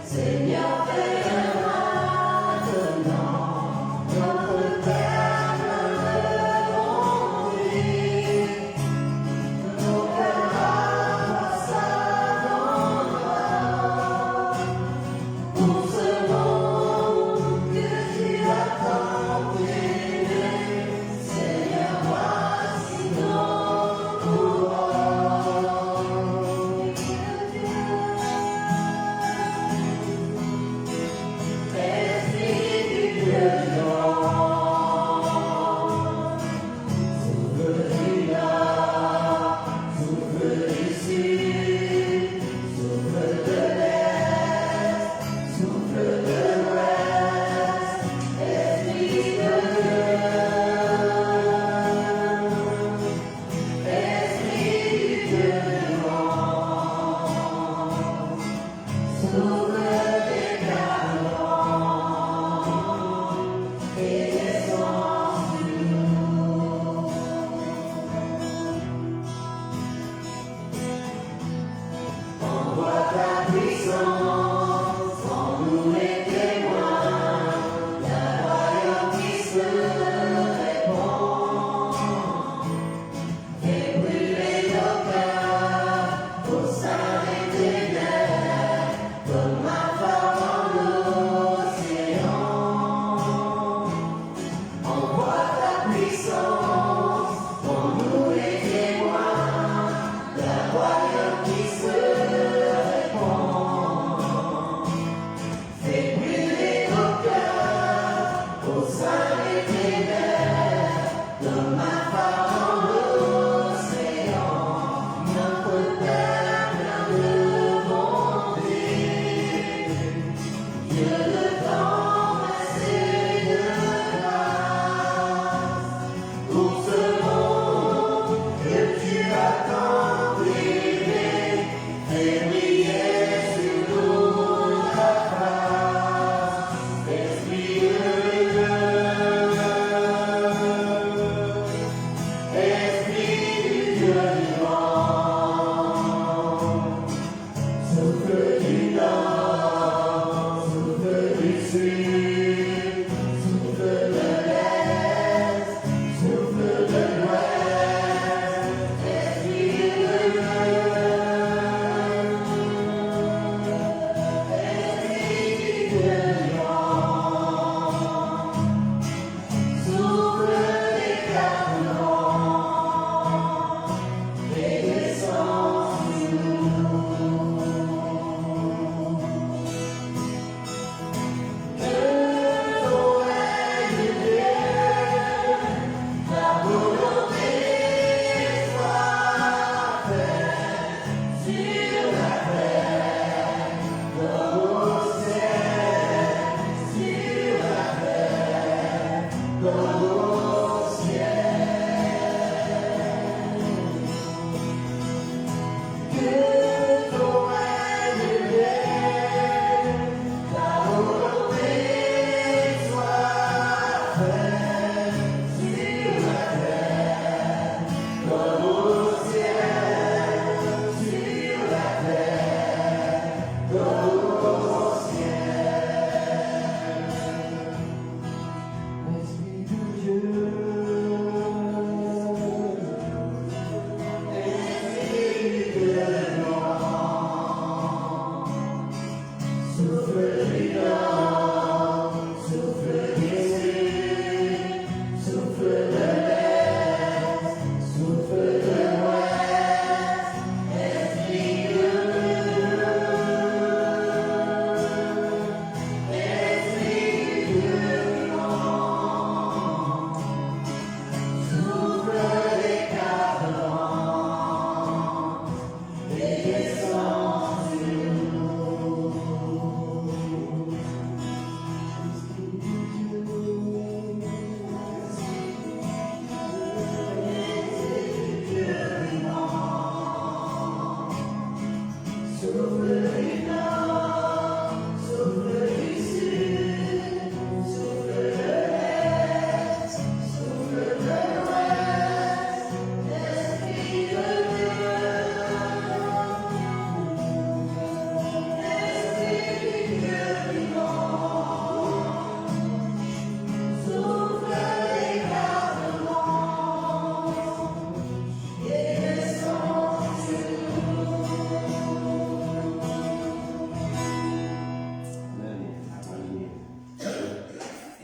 Seigneur, fais-le maintenant.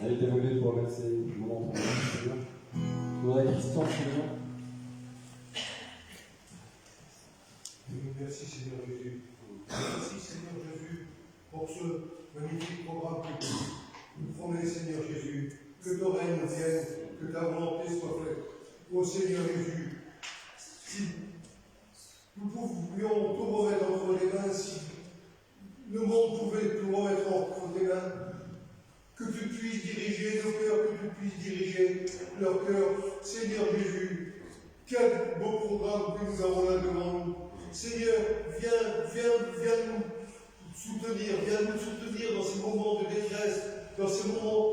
Elle est évoluée pour remercier le moment pour Seigneur. On a Christian Seigneur. Merci Seigneur Jésus. Merci Seigneur Jésus pour ce magnifique programme que nous promets Seigneur Jésus. Que ton règne vienne, que ta volonté soit faite. Ô Seigneur Jésus, si nous pouvions tout remettre entre les mains, si le monde pouvait tout remettre entre tes mains, que tu puisses diriger nos cœurs, que tu puisses diriger leurs cœurs. Seigneur Jésus, quel beau programme que nous avons là devant nous. Seigneur, viens nous soutenir dans ces moments de détresse, dans ces moments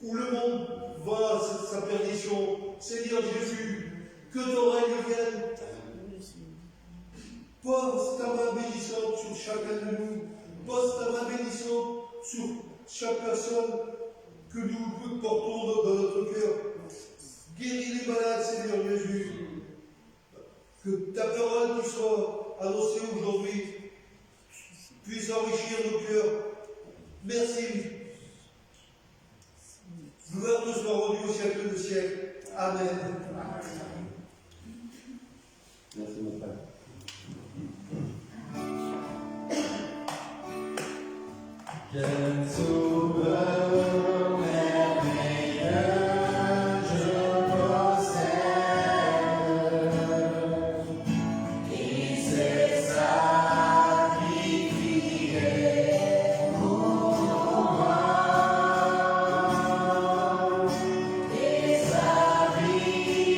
où le monde va à sa perdition. Seigneur Jésus, que ton règne vienne. Pose ta main bénissante sur chacun de nous. Pose ta main bénissante sur chaque personne que nous portons dans notre cœur. Guéris les malades, Seigneur Jésus. Que ta parole qui soit annoncée aujourd'hui puisse enrichir nos cœurs. Merci. Gloire te soit rendue au siècle de siècle. Amen. Merci mon frère. Quel sauveur merveilleux je possède, qui s'est sacrifié pour moi, et sa vie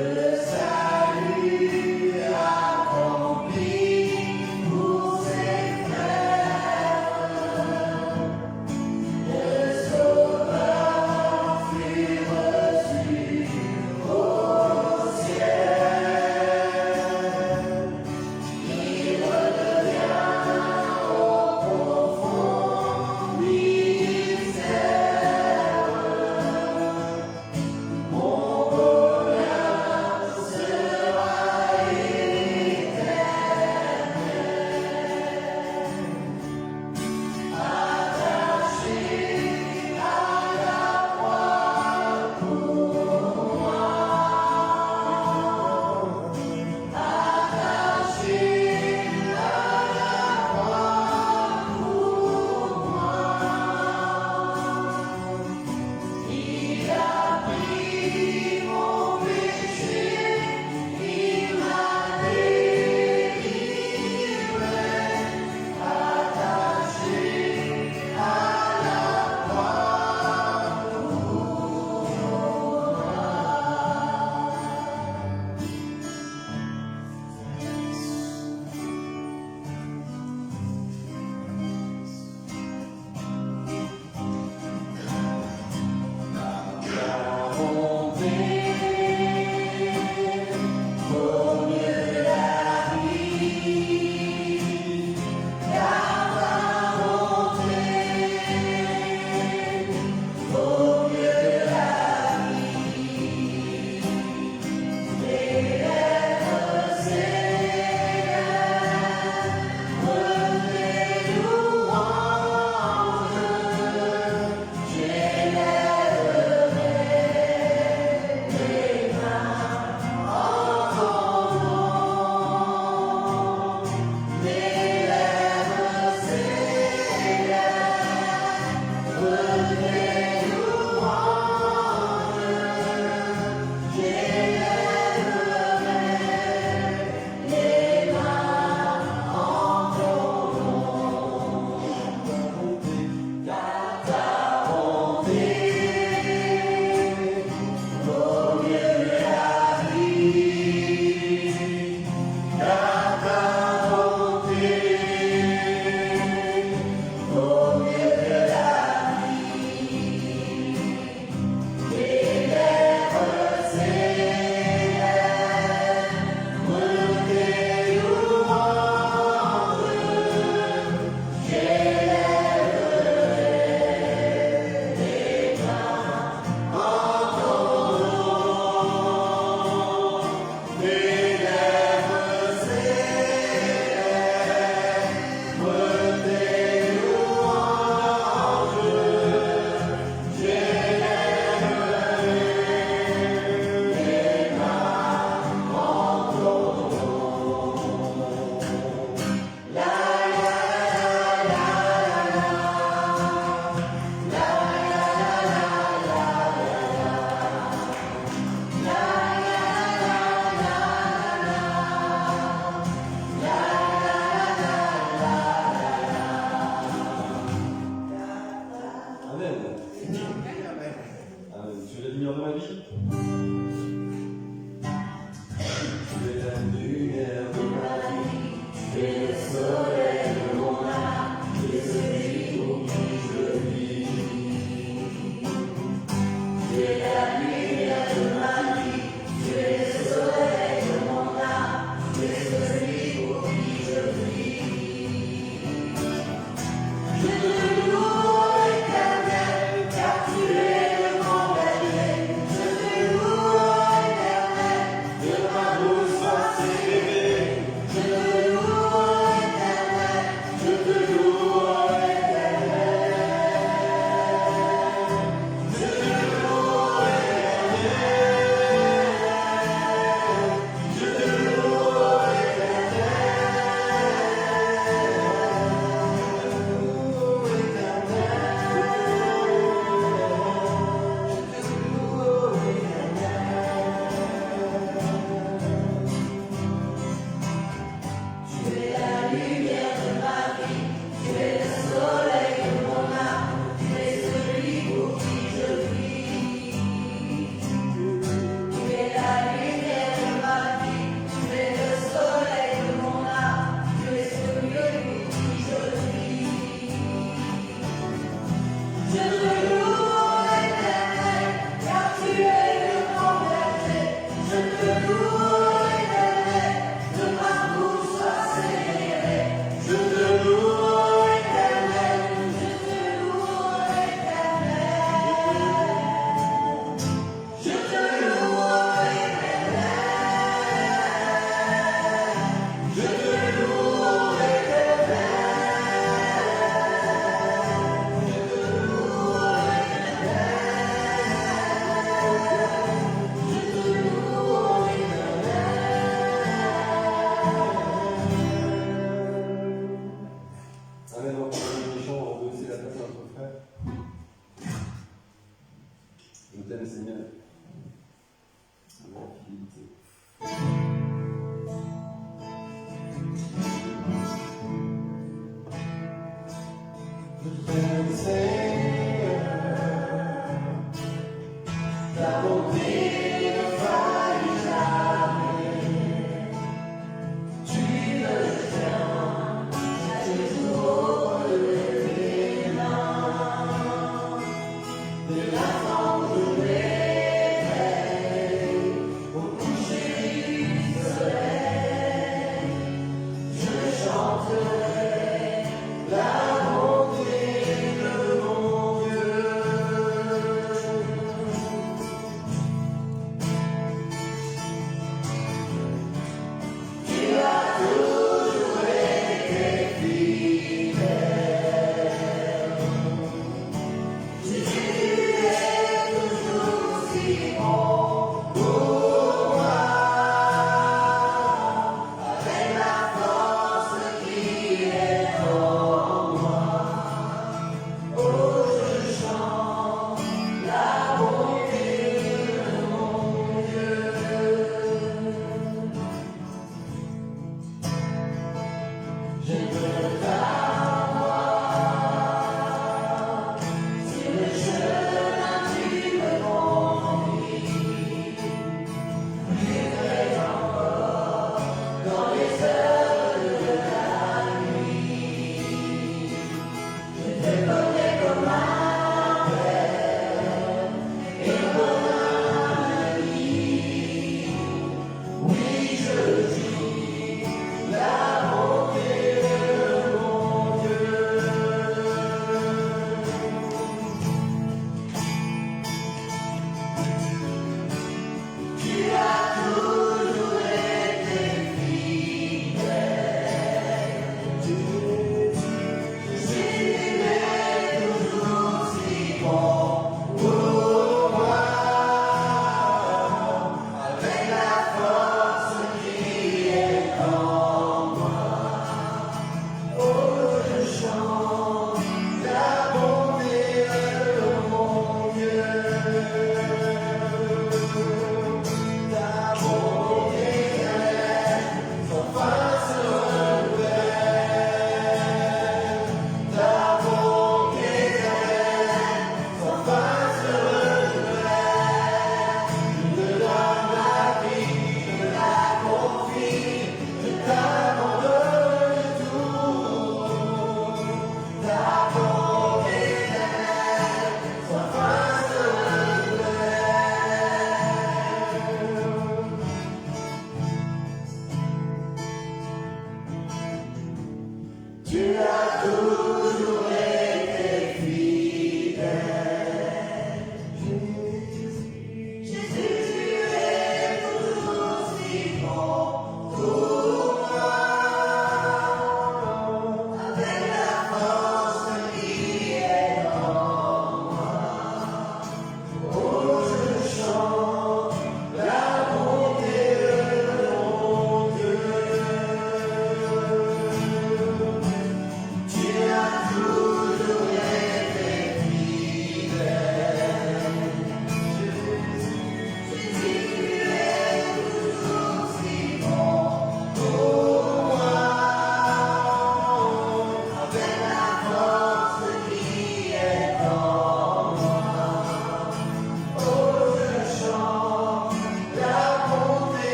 Louer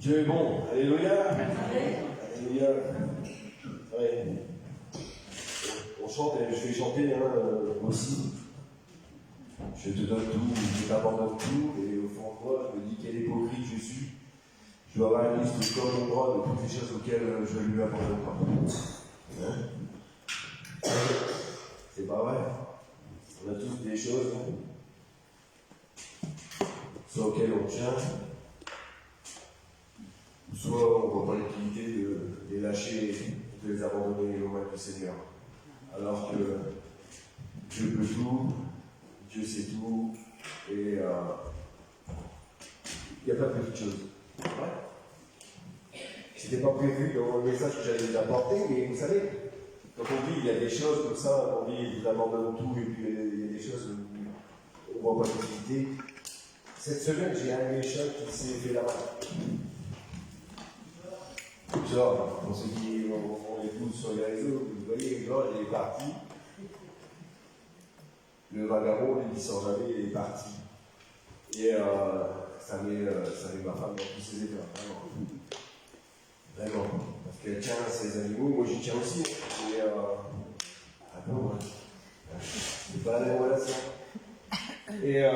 Dieu est bon. Alléluia. Alléluia. Ouais. On chante, et je vais chanter aussi. Je te donne tout, je t'abandonne tout, et au fond de moi, je me dis quel hypocrite je suis. Je dois avoir une liste comme mon bras de toutes les choses auxquelles je lui abandonne pas. Hein? C'est pas vrai. On a tous des choses, soit auxquelles on tient, soit on voit pas l'utilité de les lâcher, de les abandonner aux mains du Seigneur. Alors que Dieu peut tout, Dieu sait tout, et il n'y a pas de petite chose. Ouais. C'était pas prévu dans le message que j'allais vous apporter, mais vous savez, quand on dit il y a des choses comme ça, on dit vous abandonne tout, et puis il y a des choses où on ne voit pas l'utilité. Cette semaine, j'ai un méchant qui s'est fait la main. Genre, pour ceux qui on les pousse sur les réseaux, vous voyez, Georges, il est parti. Le vagabond, lui, il sort jamais, il est parti. Et ça met ma femme dans tous ses états, vraiment. Vraiment. Parce qu'elle tient ses animaux, moi j'y tiens aussi. Et attends, c'est pas la même relation. Et à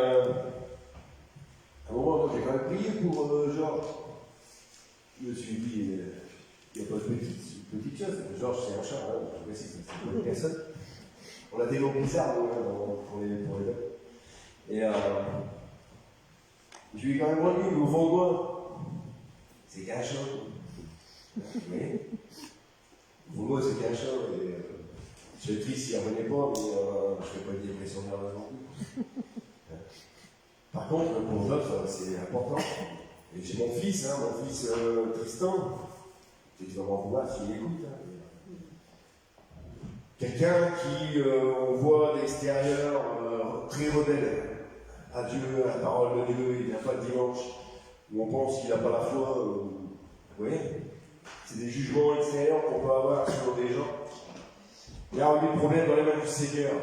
un moment, j'ai quand même prié pour Georges. Je me suis dit, il n'y a pas de petite chose. Georges, c'est un chat, hein, je sais, c'est pas une personne. On a des noms bizarres pour les bêtes. Et je lui ai quand même remis, mais au fond de moi, c'est qu'un chat. Oui. Au fond de moi, c'est qu'un chat. Et je suis triste s'il ne revenait pas, mais je ne fais pas une dépression nerveuse non plus. Par contre, pour Georges, c'est important. Et j'ai mon fils Tristan. Je dois m'en vouloir s'il écoute. Hein. Quelqu'un qui, on voit d'extérieur, très rebelle à Dieu, à la parole de Dieu, il ne vient pas le dimanche, où on pense qu'il n'a pas la foi. Vous voyez, c'est des jugements extérieurs qu'on peut avoir sur des gens. Il a remis le problème dans les mains du Seigneur.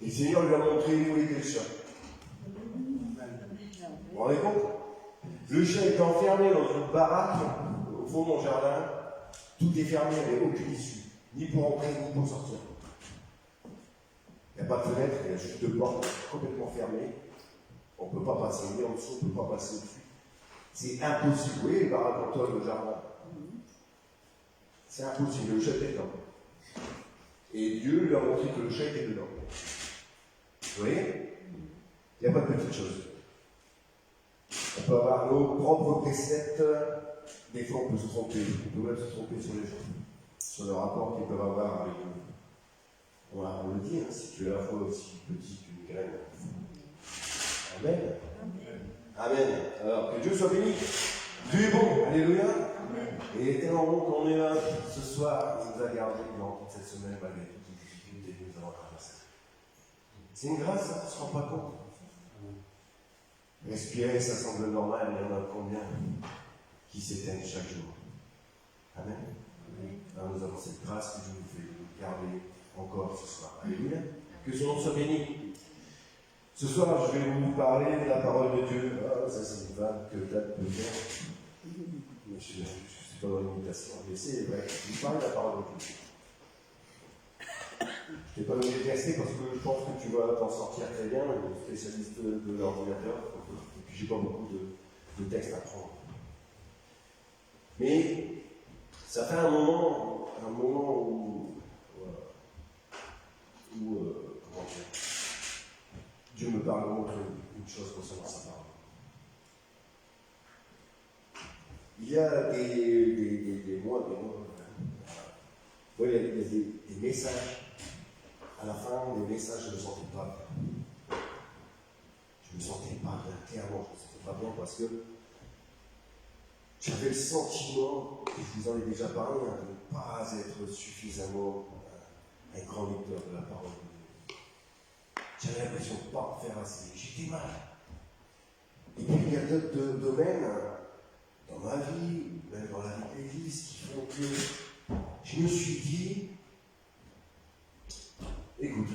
Et le Seigneur lui a montré où était le chat. Vous vous rendez compte? Le chat est enfermé dans une baraque au fond de mon jardin. Tout est fermé, il n'y a aucune issue. Ni pour entrer, ni pour sortir. Il n'y a pas de fenêtre, il y a juste deux portes complètement fermées. On ne peut pas passer ni en dessous, on ne peut pas passer au-dessus. C'est impossible. Vous voyez, les baraques en toile, le jardin. C'est impossible, le chat est dedans. Et Dieu lui a montré que le chat était dedans. Vous voyez? Il n'y a pas de petite chose. On peut avoir nos propres préceptes. Des fois, on peut se tromper. On peut même se tromper sur les gens, sur le rapport qu'ils peuvent avoir avec nous. On le dit, hein, si tu es à la fois aussi petit qu'une graine. Amen. Amen. Alors, que Dieu soit béni. Dieu est bon. Alléluia. Amen. Et tellement bon qu'on est là ce soir, il nous a gardés durant toute cette semaine, malgré toutes les difficultés que nous avons traversées. C'est une grâce, ça, on ne se rend pas compte. Respirer, ça semble normal, mais il y en a combien qui s'éteignent chaque jour. Amen. Alors nous avons cette grâce que Dieu nous fait de nous garder encore ce soir. Alléluia. Que son nom soit béni. Ce soir, je vais vous parler de la parole de Dieu. Ah, ça c'est une vanne que date peut faire. Je ne suis pas dans l'imitation, mais c'est vrai. Je vous parle de la parole de Dieu. Je ne t'ai pas donné de tester parce que je pense que tu vas t'en sortir très bien, spécialiste de l'ordinateur. Et puis j'ai pas beaucoup de textes à prendre. Mais ça fait un moment où comment dire, Dieu me parle montre une chose concernant sa parole. Il y a des mois, il y a des messages. À la fin, des messages, je ne me sentais pas bien. Je ne me sentais pas bien, clairement, je ne me sentais pas bien parce que j'avais le sentiment, et je vous en ai déjà parlé, de ne pas être suffisamment un grand lecteur de la parole de Dieu. J'avais l'impression de ne pas en faire assez. J'étais mal. Et puis il y a d'autres domaines dans ma vie, même dans la vie de l'Église, qui font que je me suis dit, écoute,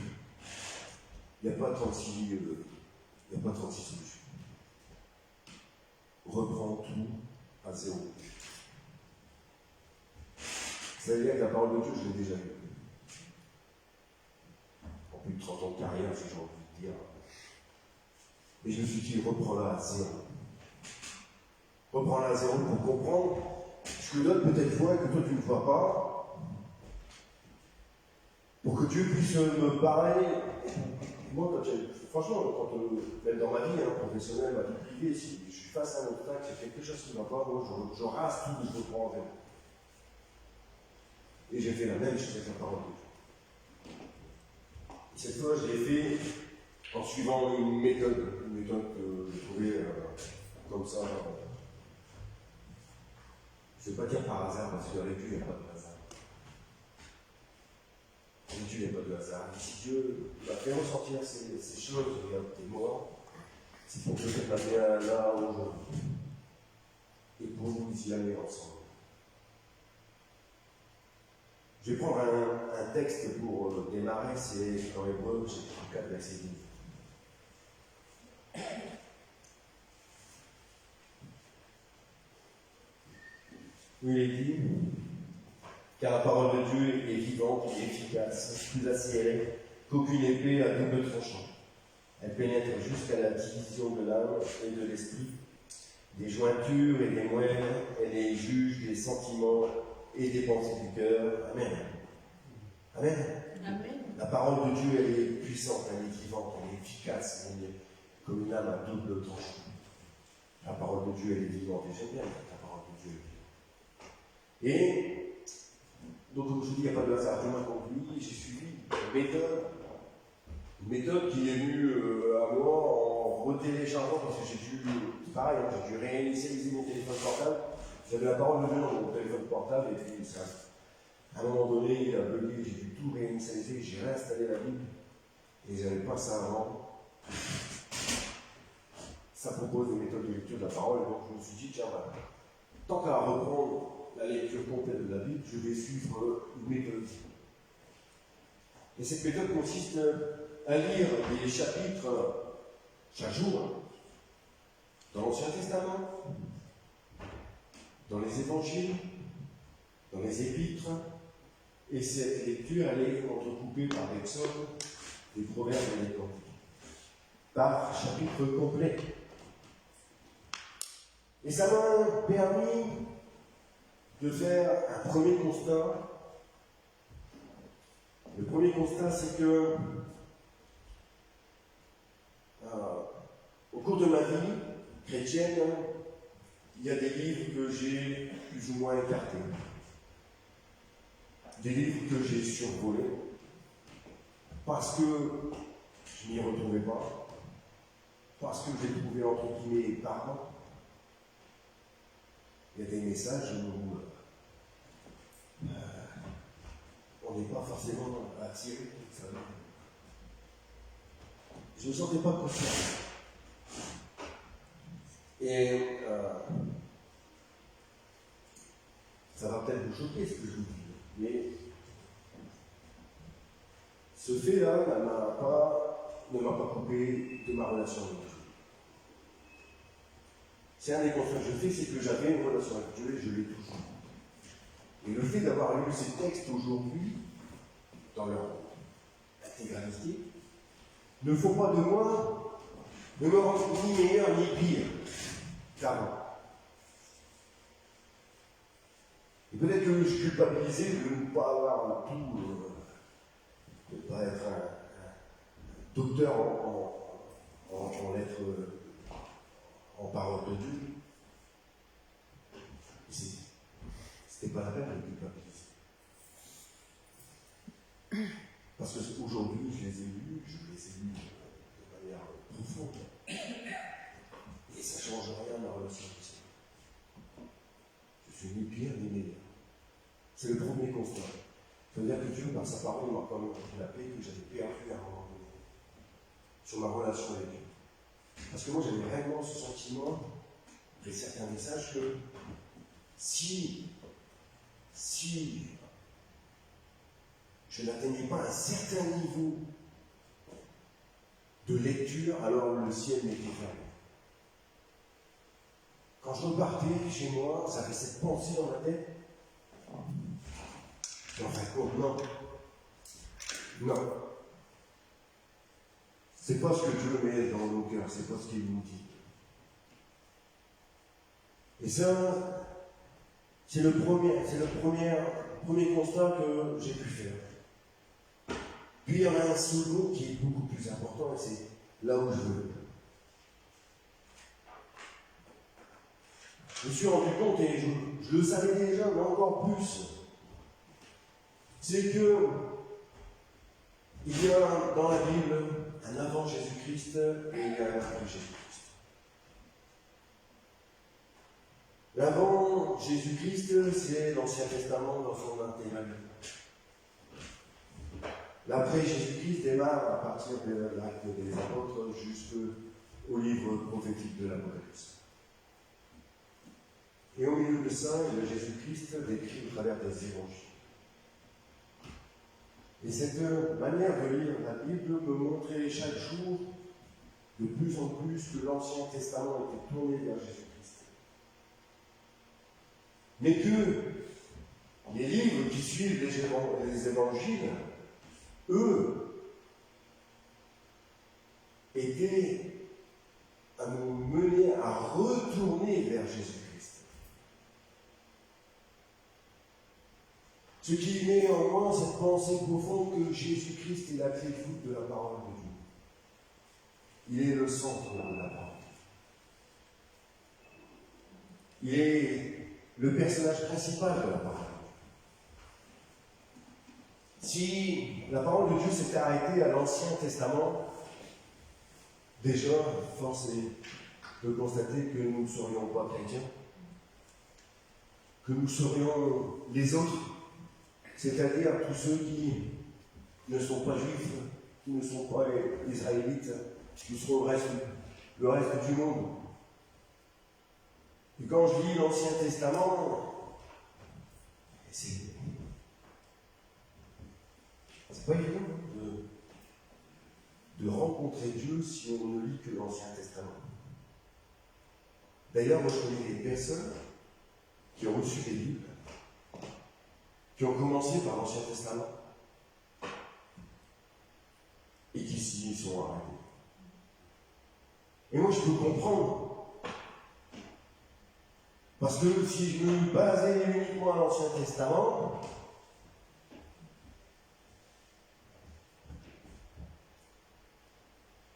il n'y a pas 36 solutions. reprend tout à zéro. C'est-à-dire que la parole de Dieu, je l'ai déjà lue. En plus de 30 ans de carrière, si j'ai envie de dire. Et je me suis dit, reprends-la à zéro. Reprends-la à zéro pour comprendre ce que d'autres peut-être voient et que toi tu ne vois pas. Pour que Dieu puisse me parler. Moi, franchement, même dans ma vie professionnelle, ma vie privée, si je suis face à un obstacle, c'est quelque chose qui ne va pas, moi je rase tout et je reprends en zéro. Et j'ai fait la même chose avec la parole de Dieu. Et cette fois, je l'ai fait en suivant une méthode que j'ai trouvée comme ça. Je ne vais pas dire par hasard, parce que avec Dieu, il n'y a pas de hasard. Avec Dieu, il n'y a pas de hasard. Et si Dieu m'a fait ressentir ces choses, regarde, t'es mort, c'est pour peut-être m'amener là aujourd'hui. Et pour nous y aller ensemble. Je vais prendre un texte pour démarrer, c'est dans Hébreux, chapitre 4, verset 12. Où il est dit, car la parole de Dieu est vivante et efficace, plus aciérée qu'aucune épée à double tranchant. Elle pénètre jusqu'à la division de l'âme et de l'esprit, des jointures et des moelles, elle est juge des sentiments et des pensées du cœur. Amen. Amen. Amen. La parole de Dieu, elle est puissante, elle est vivante, elle est efficace, elle est comme une âme à double tranchant. La parole de Dieu, elle est vivante, et j'aime bien la parole de Dieu. Et, donc comme je dis, il n'y a pas de hasard, je m'accomplis, j'ai suivi une méthode qui est venue à moi en retéléchargeant, parce que j'ai dû, c'est pareil, j'ai dû réinitialiser mon téléphone portable. J'avais la parole de Dieu dans mon téléphone portable, et puis ça, à un moment donné, il a bugué, j'ai dû tout réinitialiser, j'ai réinstallé la Bible, et j'avais pas ça avant. Ça propose des méthodes de lecture de la parole, donc je me suis dit, tiens, bah, tant qu'à reprendre la lecture complète de la Bible, je vais suivre une méthode. Et cette méthode consiste à lire des chapitres chaque jour, dans l'Ancien Testament, dans les évangiles, dans les épîtres, et cette lecture, elle est entrecoupée par des psaumes, des proverbes et des cantiques, par chapitre complet. Et ça m'a permis de faire un premier constat. Le premier constat, c'est que au cours de ma vie chrétienne, il y a des livres que j'ai plus ou moins écartés, des livres que j'ai survolés, parce que je n'y retrouvais pas, parce que j'ai trouvé entre guillemets parents. Il y a des messages où on n'est pas forcément attiré, vous savez. Je ne me sentais pas concerné. Et ça va peut-être vous choquer ce que je vous dis, mais ce fait-là ne m'a pas coupé de ma relation avec Dieu. C'est un des constats que je fais, c'est que j'avais une relation avec Dieu et je l'ai toujours. Et le fait d'avoir lu ces textes aujourd'hui, dans leur intégralité, ne faut pas de moi ne me rendre ni meilleur ni pire qu'avant. Et peut-être que je suis culpabilisé de ne pas avoir tout, de ne pas être un docteur en lettres, en parole de Dieu. C'était pas la peine de culpabiliser. Parce qu'aujourd'hui, je les ai lus de manière profonde. Et ça ne change rien à ma relation avec Dieu. Je suis ni pire ni meilleur. C'est le premier constat. Ça veut dire que Dieu, par sa parole, m'a quand même donné la paix que j'avais perdue à un moment donné. Sur ma relation avec Dieu. Parce que moi, j'avais réellement ce sentiment, et certains messages, que si je n'atteignais pas un certain niveau de lecture, alors le ciel m'était fermé. quand je repartais chez moi, ça avait cette pensée dans ma tête. Et en fin de compte, non. Non. C'est pas ce que Dieu met dans nos cœurs, c'est pas ce qu'il nous dit. Et ça, c'est le premier constat que j'ai pu faire. Puis il y en a un second qui est beaucoup plus important, et c'est là où je veux. Je me suis rendu compte, et je le savais déjà, mais encore plus, c'est que il y a dans la Bible un avant Jésus-Christ et il y a un après Jésus-Christ. L'avant Jésus-Christ, c'est l'Ancien Testament dans son intégralité. L'après Jésus-Christ démarre à partir de l'acte des apôtres jusqu'au livre prophétique de l'Apocalypse. Et au milieu de ça, il y a Jésus-Christ décrit au travers des évangiles. Et cette manière de lire la Bible me montrait chaque jour de plus en plus que l'Ancien Testament était tourné vers Jésus-Christ. Mais que les livres qui suivent les évangiles, eux, étaient à nous mener à retourner vers Jésus-Christ. Ce qui met en moi cette pensée profonde que Jésus-Christ est la clé de voûte de la parole de Dieu. Il est le centre de la parole. Il est le personnage principal de la parole. Si la parole de Dieu s'était arrêtée à l'Ancien Testament, déjà, force est de constater que nous ne serions pas chrétiens, que nous serions les autres, c'est-à-dire tous ceux qui ne sont pas juifs, qui ne sont pas israélites, qui seront le reste du monde. Et quand je lis l'Ancien Testament, c'est pas évident de rencontrer Dieu si on ne lit que l'Ancien Testament. D'ailleurs, moi je connais des personnes qui ont reçu des Bibles, qui ont commencé par l'Ancien Testament et qui s'y sont arrêtés. Et moi je peux comprendre, parce que si je me basais uniquement à l'Ancien Testament,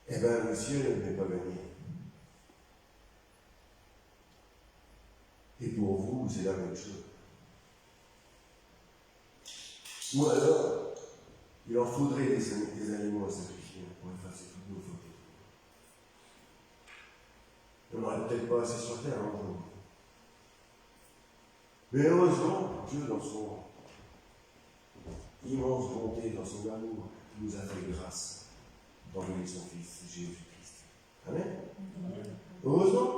eh bien le ciel n'est pas gagné. Et pour vous, c'est la même chose. Ou alors, il en faudrait des aliments à sacrifier pour effacer toutes nos fautes. On n'aurait peut-être pas assez sur terre un jour. Mais heureusement, Dieu, dans son immense bonté, dans son amour, nous a fait grâce d'envoyer son Fils, Jésus-Christ. Amen. Heureusement.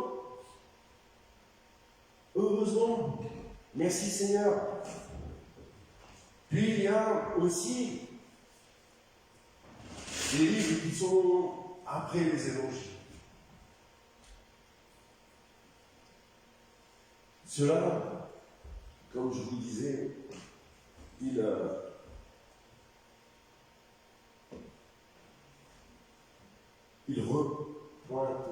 Heureusement. Merci Seigneur. Puis il y a aussi des livres qui sont après les évangiles. Cela, comme je vous disais, il repointe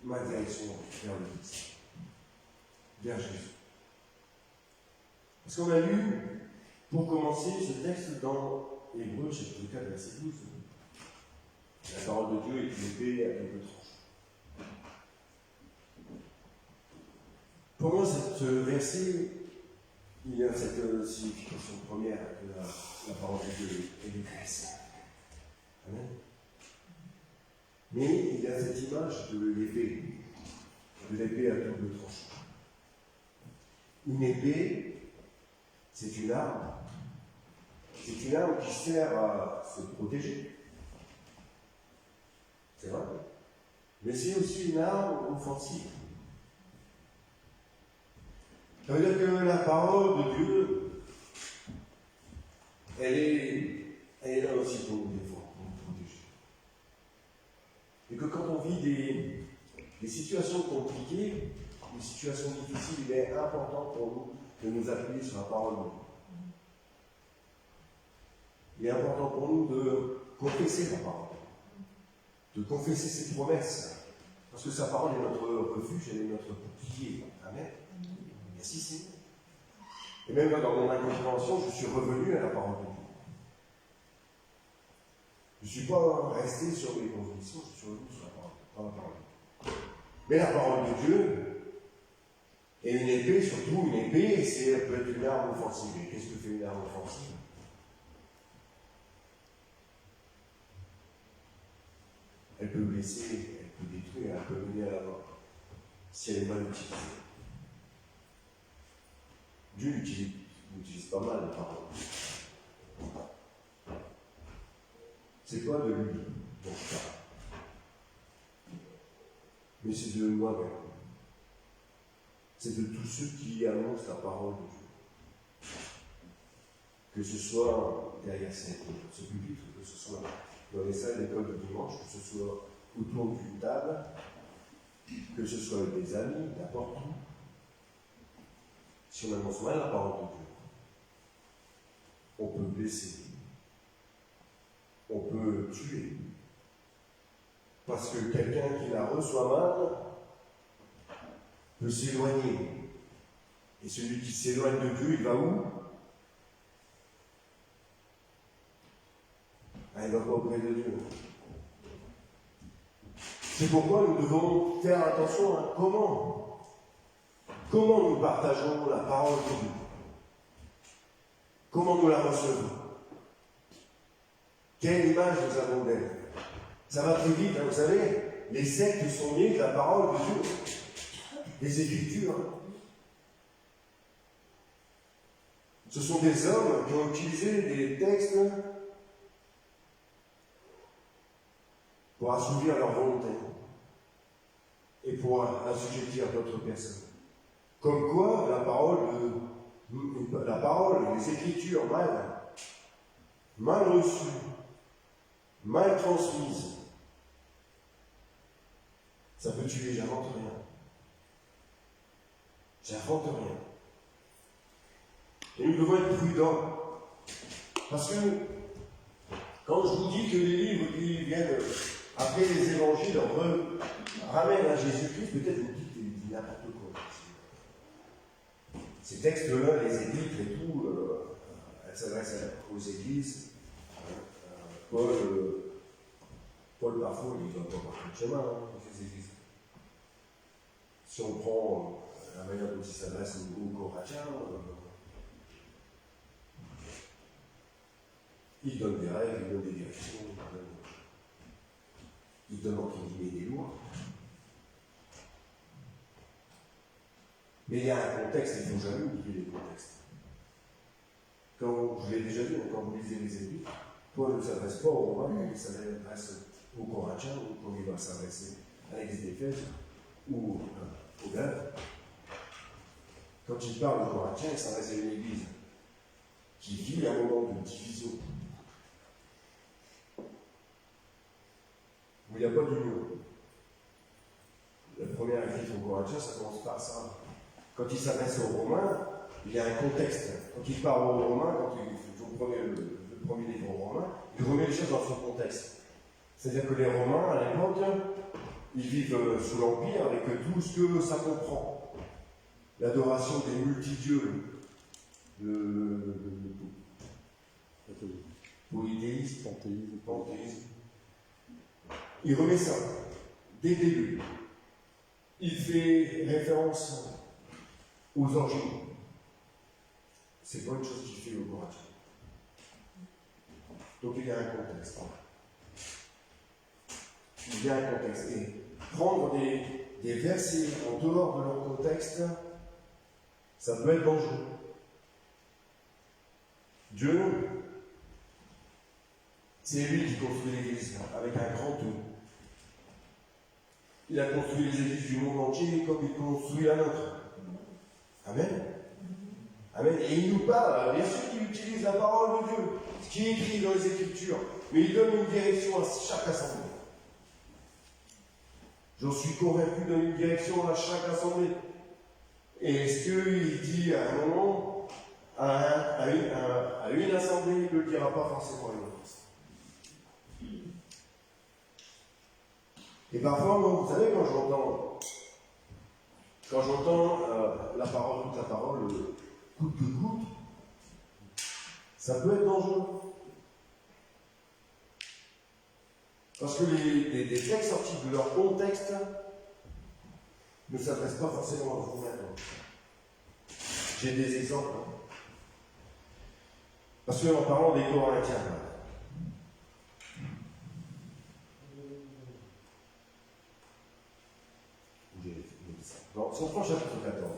ma direction vers le Christ, vers Jésus. Parce qu'on a lu, pour commencer, ce texte dans Hébreux, chapitre 4, verset 12. La parole de Dieu est une épée à double tranchant. Pour moi, ce verset, il y a cette signification première que la parole de Dieu est l'église. Amen. Mais il y a cette image de l'épée à double tranchant. Une épée, c'est une arme. C'est une arme qui sert à se protéger. C'est vrai. Mais c'est aussi une arme offensive. Ça veut dire que la parole de Dieu, elle est là aussi pour nous défendre, pour nous protéger. Et que quand on vit des situations compliquées, une situation difficile, il est important pour nous de nous appuyer sur la parole de Dieu. Il est important pour nous de confesser la parole, de confesser ses promesses, parce que sa parole est notre refuge, elle est notre bouclier. Amen. Merci Seigneur. Et même là, dans mon incompréhension, je suis revenu à la parole de Dieu. Je ne suis pas resté sur mes convictions, je suis revenu sur la parole. Mais la parole de Dieu est une épée, surtout une épée, et elle peut être une arme offensive. Et qu'est-ce que fait une arme offensive? Elle peut blesser, elle peut détruire, elle peut mener à la mort, si elle est mal utilisée. Dieu utilise pas mal la parole. C'est pas de lui dont je parle, mais c'est de moi-même. C'est de tous ceux qui annoncent la parole de Dieu. Que ce soit derrière ce pupitre, que ce soit dans les salles d'école de dimanche, que ce soit autour d'une table, que ce soit avec des amis, n'importe où. Si on annonce mal la parole de Dieu, on peut blesser, on peut tuer. Parce que quelqu'un qui la reçoit mal peut s'éloigner. Et celui qui s'éloigne de Dieu, il va où? Il ne va pas auprès de Dieu. C'est pourquoi nous devons faire attention à comment nous partageons la parole de Dieu. Comment nous la recevons. Quelle image nous avons d'elle. Ça va très vite, hein, vous savez, les sectes sont nées de la parole de Dieu. Les Écritures. Ce sont des hommes qui ont utilisé des textes pour assouvir leur volonté et pour assujettir d'autres personnes. Comme quoi, la parole, les Écritures mal reçues, mal transmises, ça peut tuer. J'invente rien. J'invente rien. Et nous devons être prudents. Parce que quand je vous dis que les livres qui viennent après les évangiles ramènent à Jésus-Christ, peut-être vous dites qu'il dit n'importe quoi. Ces textes-là, les épîtres et tout, elles s'adressent aux églises. Paul, parfois, il ne va pas par le chemin, ces églises. Si on prend la manière dont il s'adresse aux Corinthiens, il donne des règles, il donne des directions, il donne entre guillemets des lois. Mais il y a un contexte, il ne faut jamais oublier les contextes. Quand, je l'ai déjà dit, quand vous lisez les Épîtres, Paul ne s'adresse pas aux Romains, il s'adresse aux Corinthiens, ou quand il va s'adresser à l'église d'Éphèse, ou aux Galates. Quand il parle aux Corinthiens, il s'adresse à une église qui vit un moment de division, où il n'y a pas d'union. La première épître aux Corinthiens, ça commence par ça. Quand il s'adresse aux Romains, il y a un contexte. Quand il parle aux Romains, quand vous prenez le premier livre aux Romains, il remet les choses dans son contexte. C'est-à-dire que les Romains, à l'époque, ils vivent sous l'Empire avec tout ce que ça comprend. L'adoration des multidieux, le polythéisme, panthéisme. Il remet ça dès le début. Il fait référence aux origines. C'est pas une chose qu'il fait au Corinthiens. Donc il y a un contexte. Il y a un contexte. Et prendre des versets en dehors de leur contexte, ça peut être dangereux. Dieu, c'est lui qui construit l'Église avec un grand tout. Il a construit les églises du monde entier comme il construit la nôtre. Amen. Amen. Et il nous parle, bien sûr qu'il utilise la parole de Dieu, ce qui est écrit dans les Écritures, mais il donne une direction à chaque assemblée. J'en suis convaincu, donne une direction à chaque assemblée. Et est-ce qu'il dit à un moment, à une assemblée, il ne le dira pas forcément à une autre. Et parfois, moi, vous savez, quand j'entends la parole, toute la parole, coûte que coûte, ça peut être dangereux. Parce que les textes sortis de leur contexte ne s'adressent pas forcément à vous maintenant. J'ai des exemples. Hein. Parce qu'en parlant des Corinthiens, dans son chapitre 14,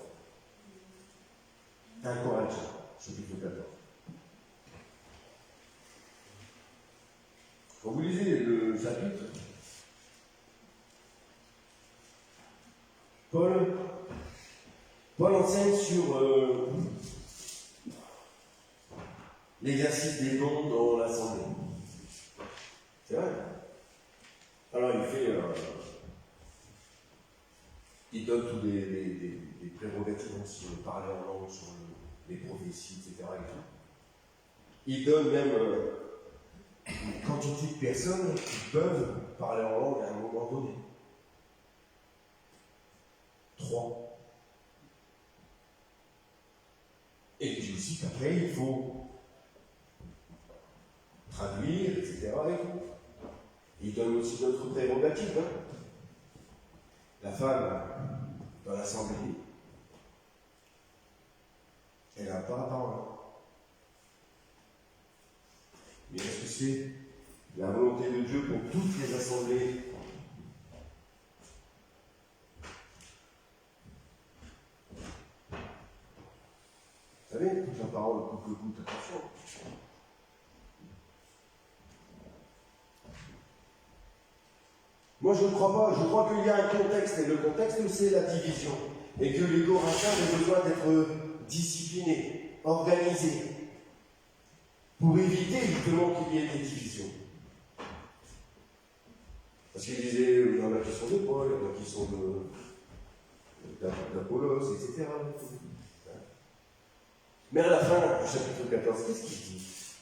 1 Corinthiens, chapitre 14. Quand vous lisez le chapitre, Paul enseigne sur l'exercice des dons dans l'assemblée. C'est vrai. Alors il donne tous des prérogatives sur le parler en langue, sur les prophéties, etc. Et tout. Il donne même une quantité de personnes qui peuvent parler en langue à un moment donné. 3. Et il dit aussi qu'après, il faut traduire, etc. Et tout. Il donne aussi d'autres prérogatives. Hein. La femme, dans l'assemblée, elle n'a pas la parole. Mais est-ce que c'est la volonté de Dieu pour toutes les assemblées? Vous savez, toute la parole coupe le coup, attention. Moi, je ne crois pas. Je crois qu'il y a un contexte, et le contexte, c'est la division. Et que les Corinthiens ont besoin d'être disciplinés, organisés, pour éviter justement qu'il y ait des divisions. Parce qu'il disait, il y en a qui sont de Paul, il y en a qui sont d'Apollos, etc. Mais à la fin du chapitre 14, qu'est-ce qu'il dit?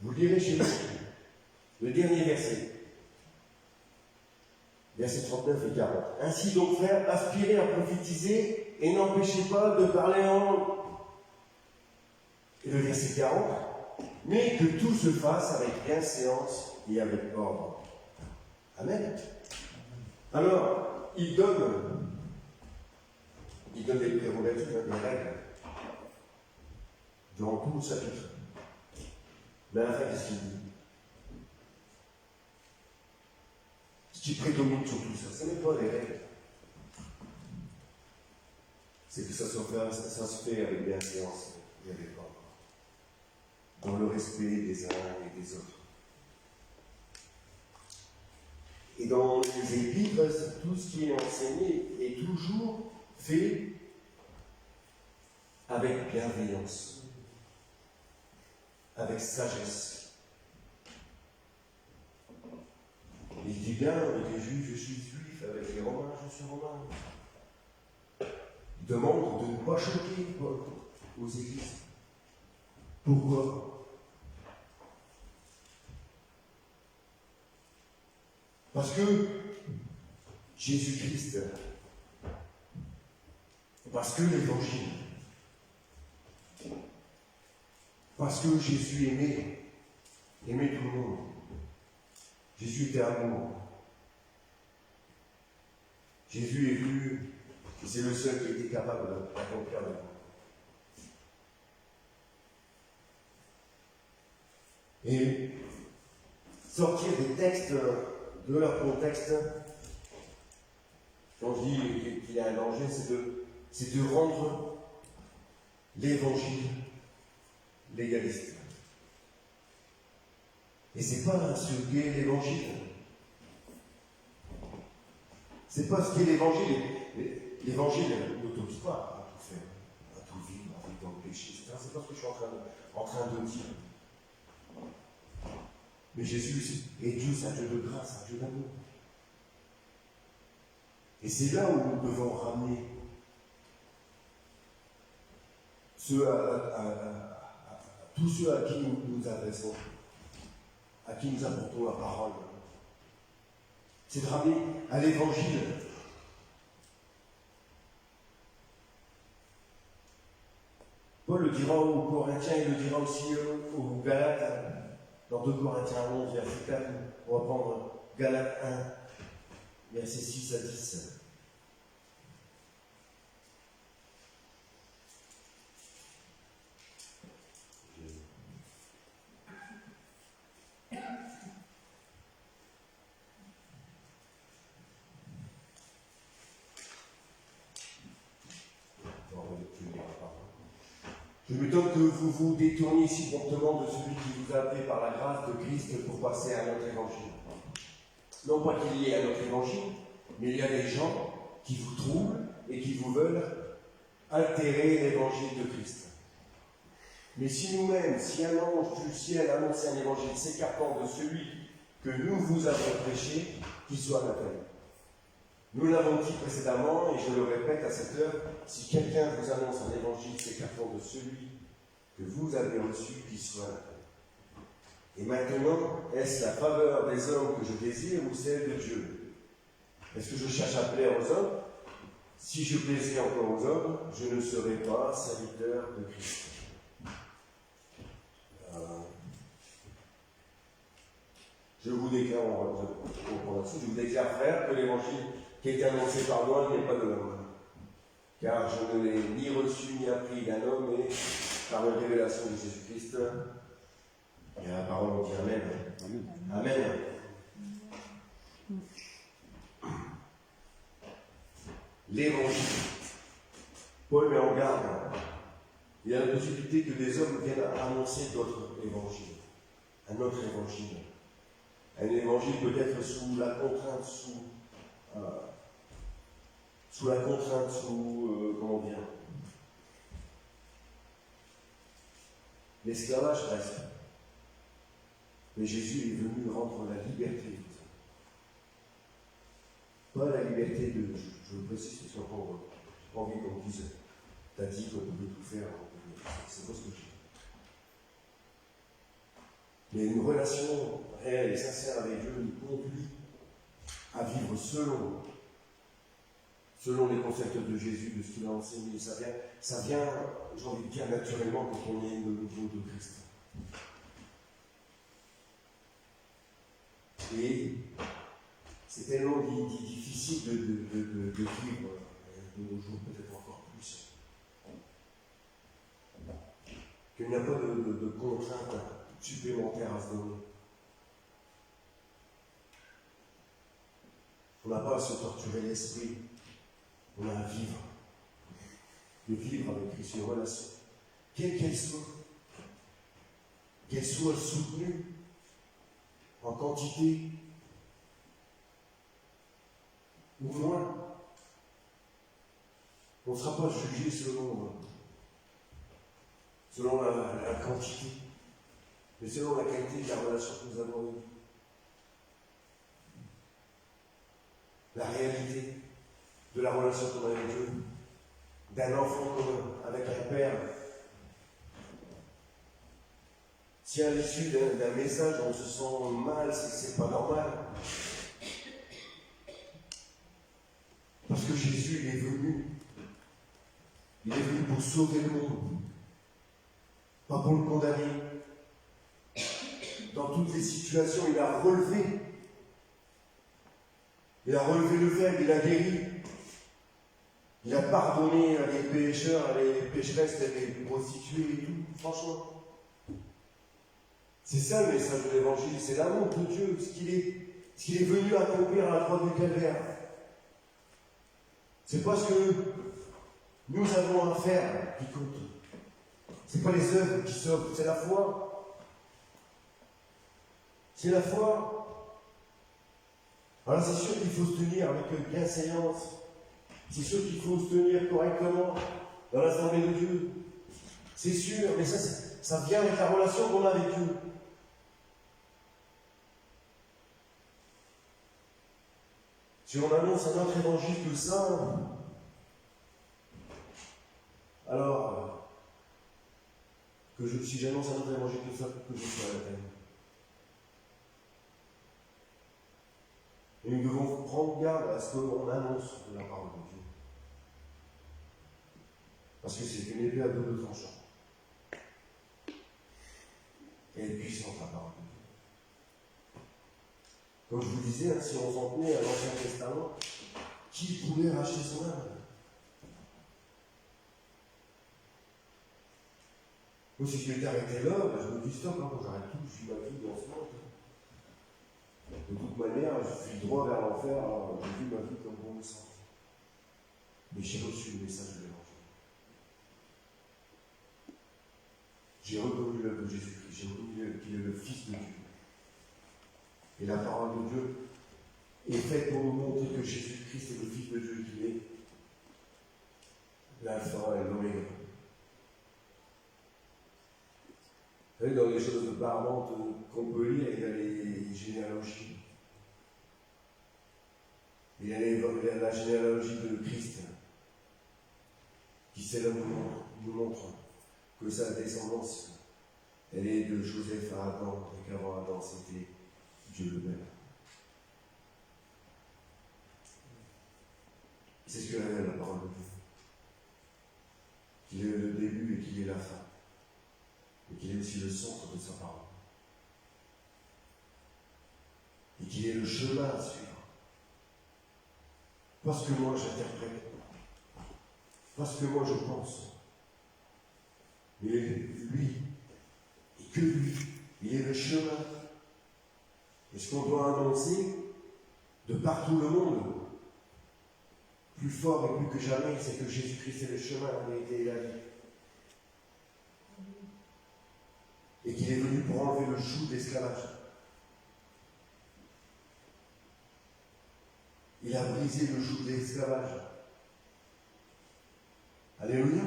Vous le lirez chez nous. Le dernier verset. Versets 39 et 40. Ainsi donc, frères, aspirez à prophétiser et n'empêchez pas de parler en langue. Et le verset 40. Mais que tout se fasse avec bienséance et avec ordre. Amen. Alors, il donne des prérogatives, des règles, durant tout le chapitre. Mais à la fin, qu'est-ce qu'il dit? Ce qui prédomine sur tout ça, ce n'est pas les règles. C'est que ça se fait avec bienséance et avec ordre. Dans le respect des uns et des autres. Et dans les épîtres, tout ce qui est enseigné est toujours fait avec bienveillance, avec sagesse. Il dit bien, avec les Juifs, je suis juif, avec les Romains, je suis romain. Il demande de ne pas choquer Paul aux églises. Pourquoi? Parce que Jésus-Christ, parce que l'Évangile, parce que Jésus aimait tout le monde. Jésus était amour. Jésus est venu, et c'est le seul qui était capable d'accomplir l'amour. Et sortir des textes de leur contexte, quand je dis qu'il y a un danger, c'est de rendre l'évangile légaliste. Et c'est pas ce qu'est l'évangile. C'est pas ce qu'est l'évangile. L'évangile n'autorise pas à tout faire, à tout vivre, à vivre dans le péché, etc. C'est pas ce que je suis en train de dire. Mais Jésus est Dieu, c'est un Dieu de grâce, un Dieu d'amour. Et c'est là où nous devons ramener tous ceux à qui nous nous adressons, à qui nous apportons la parole. C'est de ramener à l'évangile. Paul le dira aux Corinthiens, il le dira aussi aux Galates, dans 2 Corinthiens 11, verset 4, on va prendre Galates 1, versets 6 à 10. Je m'étonne que vous vous détourniez si promptement de celui qui vous a appelé par la grâce de Christ pour passer à notre évangile. Non pas qu'il y ait un autre évangile, mais il y a des gens qui vous troublent et qui vous veulent altérer l'évangile de Christ. Mais si nous-mêmes, si un ange du ciel annonçait un évangile s'écartant de celui que nous vous avons prêché, qu'il soit anathème. Nous l'avons dit précédemment, et je le répète à cette heure, si quelqu'un vous annonce un évangile s'écartant de celui que vous avez reçu, qu'il soit anathème. Et maintenant, est-ce la faveur des hommes que je désire ou celle de Dieu? Est-ce que je cherche à plaire aux hommes? Si je plaisais encore aux hommes, je ne serais pas serviteur de Christ. Je vous déclare, je vous déclare, frère, que l'évangile qui a été annoncé par moi n'est pas de l'homme. Car je ne l'ai ni reçu ni appris d'un homme, mais par une révélation de Jésus-Christ. Et la parole on dit Amen. Amen. Amen. L'évangile. Paul met en garde. Il y a la possibilité que des hommes viennent annoncer d'autres évangiles. Un autre évangile. Un évangile peut-être sous la contrainte, comment dire, l'esclavage reste. Mais Jésus est venu rendre la liberté. Pas la liberté de, je le précise, parce qu'on n'a pas envie qu'on dise, t'as dit qu'on pouvait tout faire, c'est pas ce que je dis. Mais une relation réelle et sincère avec Dieu nous conduit à vivre selon les concepts de Jésus, de ce qu'il a enseigné. Ça vient, j'ai envie de dire, naturellement quand on est le nouveau de Christ. Et c'est tellement difficile de vivre de nos jours, peut-être encore plus, qu'il n'y a pas de contraintes supplémentaires à se donner. On n'a pas à se torturer l'esprit, on a à vivre. De vivre avec Christ une relation, quelle qu'elle soit soutenue en quantité ou moins. On ne sera pas jugé selon la quantité, mais selon la qualité de la relation que nous avons eue. La réalité de la relation qu'on a avec Dieu, d'un enfant commun avec un père. Si à l'issue d'un message on se sent mal, c'est pas normal. Parce que Jésus, il est venu pour sauver le monde, pas pour le condamner. Dans toutes les situations, il a relevé. Il a relevé le faible, il a guéri. Il a pardonné les pécheurs, les pécheresses, les prostituées et tout, franchement. C'est ça le message de l'Évangile, c'est l'amour de Dieu, ce qu'il est venu accomplir à la croix du Calvaire. C'est pas ce que nous avons à faire qui compte. C'est pas les œuvres qui sauvent, c'est la foi. C'est la foi. Alors c'est sûr qu'il faut se tenir avec bienséance. C'est sûr qu'il faut se tenir correctement dans l'assemblée de Dieu. C'est sûr, mais ça vient avec la relation qu'on a avec Dieu. Si on annonce un autre évangile que ça, alors si j'annonce un autre évangile que ça, que je sois à la peine. Et nous devons prendre garde à ce qu'on annonce de la parole de Dieu. Parce que c'est une épée à double tranchant. Et elle est puissante, la parole de Dieu. Comme je vous disais, hein, si on s'en tenait à l'Ancien Testament, qui pouvait racheter son âme? Moi, si je m'étais arrêté là, je me dis stop, hein, j'arrête tout, je vis ma vie dans ce monde. De toute manière, je suis droit vers l'enfer, je vis ma vie comme bon me semble. Mais j'ai reçu le message de l'Évangile. J'ai reconnu l'œuvre de Jésus-Christ, j'ai reconnu qu'il est le Fils de Dieu. Et la parole de Dieu est faite pour nous montrer que Jésus-Christ est le Fils de Dieu, qu'il est l'alpha et l'oméga. Vous savez, dans les choses barbantes qu'on peut lire, il y a les généalogies. Il y a la généalogie de Christ, qui nous montre que sa descendance, elle est de Joseph à Adam, et qu'avant Adam, c'était Dieu le Père. C'est ce que révèle la parole de Dieu. Qu'il est le début et qu'il est la fin. Et qu'il est aussi le centre de sa parole. Et qu'il est le chemin à suivre. Parce que moi j'interprète. Parce que moi je pense. Mais lui, et que lui, il est le chemin. Et ce qu'on doit annoncer de partout le monde, plus fort et plus que jamais, c'est que Jésus-Christ est le chemin, la vérité et la vie. Et qu'il est venu pour enlever le joug d'esclavage. Il a brisé le joug d'esclavage. Alléluia.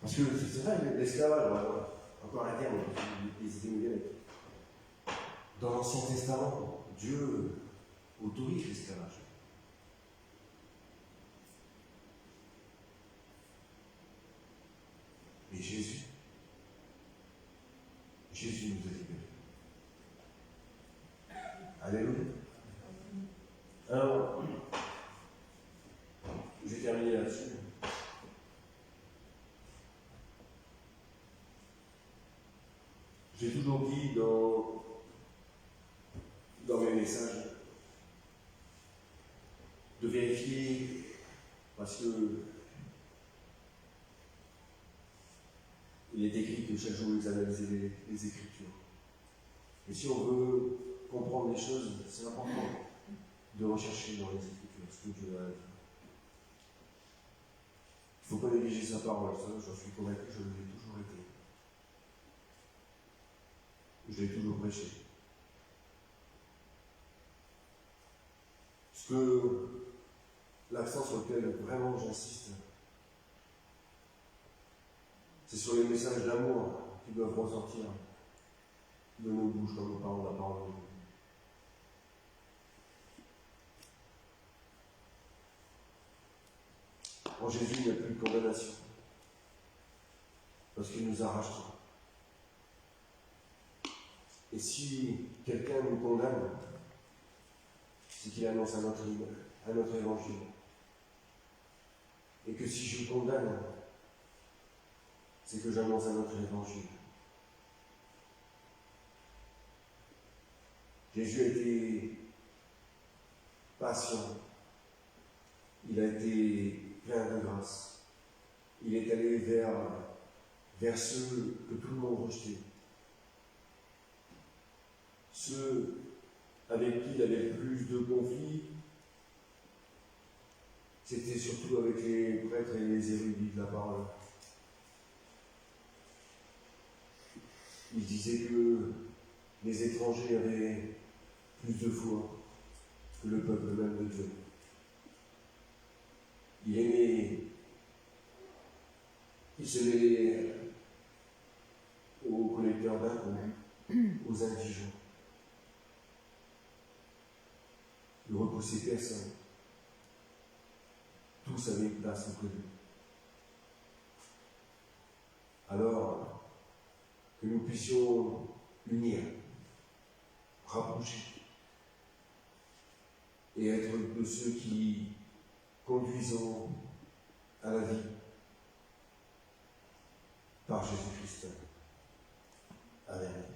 Parce que c'est vrai, l'esclavage, encore un terme, les idées modèles. Dans l'Ancien Testament, Dieu autorise l'esclavage. Mais Jésus nous a libérés. Alléluia. Alors, je vais terminer là-dessus. J'ai toujours dit dans mes messages de vérifier, parce que il est écrit que chaque jour vous analysez les Écritures. Et si on veut comprendre les choses, c'est important de rechercher dans les Écritures ce que Dieu a dit. Il ne faut pas négliger sa parole, ça, j'en suis convaincu, je l'ai toujours été. Je l'ai toujours prêché. Ce que l'accent sur lequel vraiment j'insiste, c'est sur les messages d'amour qui doivent ressortir de nos bouches quand nous parlons de la parole de Dieu. En Jésus, il n'y a plus de condamnation, parce qu'il nous a rachetés. Et si quelqu'un nous condamne, c'est qu'il annonce un autre évangile. Et que si je condamne, c'est que j'annonce un autre évangile. Jésus a été patient. Il a été plein de grâce. Il est allé vers ceux que tout le monde rejetait. Ceux avec qui il avait plus de conflits, c'était surtout avec les prêtres et les érudits de la parole. Il disait que les étrangers avaient plus de foi que le peuple même de Dieu. Il aimait, il se mêlait aux collecteurs d'impôts, aux indigents. Il ne repoussait personne. Tous avaient une place auprès de lui. alors que nous puissions unir, rapprocher, et être de ceux qui conduisons à la vie par Jésus-Christ. Amen.